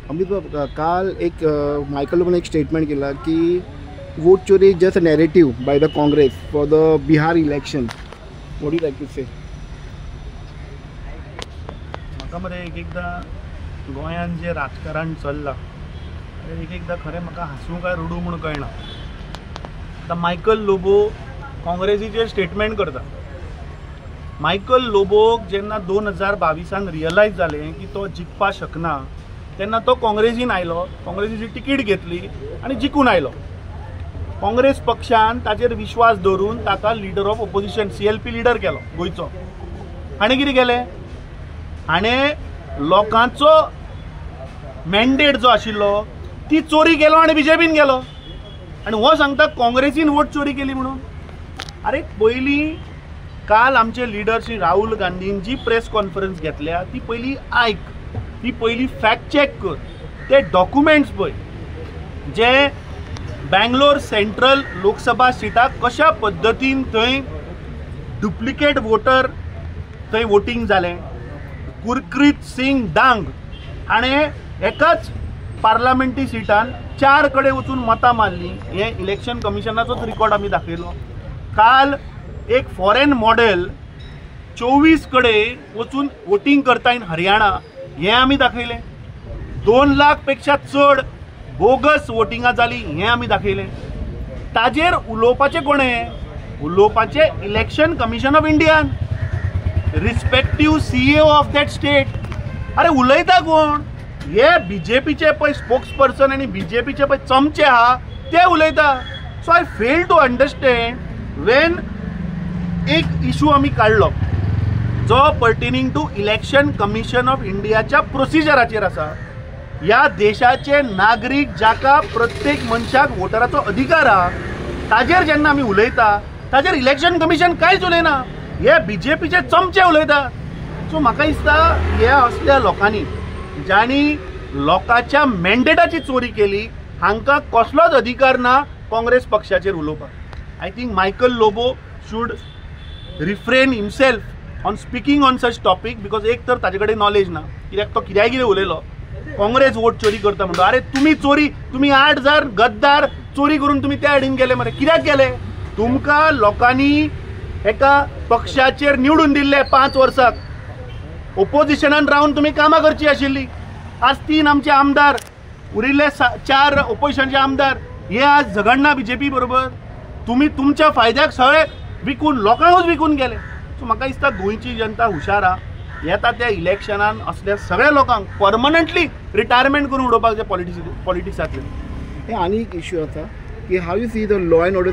अमित बाबा, काल एक मायकल लोबोने एक स्टेटमेंट केला की वोट चोरी is just a narrative by the Congress for the Bihar election. What you like to say? म्हाका मरे एकदा गोंयान जे राजकारण चल्लां एकदा खरें म्हाका हांसूं काय रडूं म्हूण कळना. आतां मायकल लोबो काँग्रेसीचेर स्टेटमेंट करता. मायकल लोबोक जेन्ना 2022 रियलायज जालें की तो जिखपा शकना तेन्ना तो काँग्रेसीन आयलो, काँग्रेसीची तिकीट घेतली आनी जिखून आयलो. काँग्रेस पक्षान ताचेर विश्वास दवरून ताका leader of opposition CLP leader केलो गोंयचो. हाणें कितें केलें? हाणें लोकांचो मॅन्डेट जो आशिल्लो ती चोरी केलो आनी BJPन गेलो आनी हो सांगता काँग्रेसीन वोट चोरी केली म्हणून. अरे पयलीं काल आमचे लिडर श्री राहुल गांधीन जी प्रेस कॉन्फरन्स घेतल्या ती पयलीं आयक, ती पयलीं फॅक्ट चॅक कर. ते डॉक्युमेंट्स पळय जे बँगलोर सेंट्रल लोकसभा सिटाक कशा पद्दतीन थंय डुप्लिकेट वोटर थंय वोटींग जालें. गुरप्रीत सिंग डांग हाणें एकाच पार्लमेंटी सिटान 4 कडेन वचून मतां मारलीं. हे इलेक्शन कमिशनाचोच रिकॉर्ड आमी दाखयलो. काल एक फॉरेन मॉडेल 24 कडेन वचून वोटींग करता इन हरियाणा हें आमी दाखयलें. 2 लाख पेक्षा चड बोगस वोटिंगां जाली हें आमी दाखयलें. ताजेर उलोवपाचें कोणें? उलोवपाचें election commission of Indian, respective CEO of that state. अरे उलयता कोण? हे BJPचे पळय स्पोक्स पर्सन आनी BJPचे पळय चमचे आहा ते उलयता. So I fail to understand when एक इशू आमी काडलो जो pertaining to election commission of इंडियाच्या प्रोसिजराचेर आसा. ह्या देशाचे नागरीक जाका प्रत्येक मनशाक वोटराचो अधिकार आहा ताजेर जेन्ना आमी उलयता ताजेर इलेक्शन कमिशन कांयच उलयना. हे BJPचे चमचे उलयता. सो म्हाका दिसता ह्या असल्या लोकांनी ज्यांनी लोकांच्या मॅन्डेटाची चोरी केली हांकां कसलोच अधिकार ना काँग्रेस पक्षाचेर उलोवपाक. I think Michael Lobo should refrain himself on speaking on such topic because एक तर ताजे कडेन नॉलेज ना. कित्याक तो कित्याय कितें उलयलो काँग्रेस वोट चोरी करता म्हणटा. अरे तुम्ही 8,000 गद्दार चोरी करून तुम्ही त्या हाडीन गेले मरे. कित्याक गेले? तुमकां लोकांनी एका पक्षाचेर निवडून दिल्ले 5 वर्साक. ओपोजिशनान रावन तुम्ही कामां करची आशिल्ली. आज 3 आमचे आमदार उरिल्ले 4 ओपोजिशनचे आमदार हे आज झगडना BJP बरोबर. तुम्ही तुमच्या फायद्याक सगळे विकून लोकांकूच विकून गेले. सो म्हाका दिसता गोंयची जनता हुशार आहा. येता त्या इलेक्शनान असल्या सगळ्या लोकांक परमनंटली रिटायरमेंट करून उडोवपाक जाय पॉलिटिक्सांतल्यान. हे आनी एक इश्यू आसा की how you see the law and order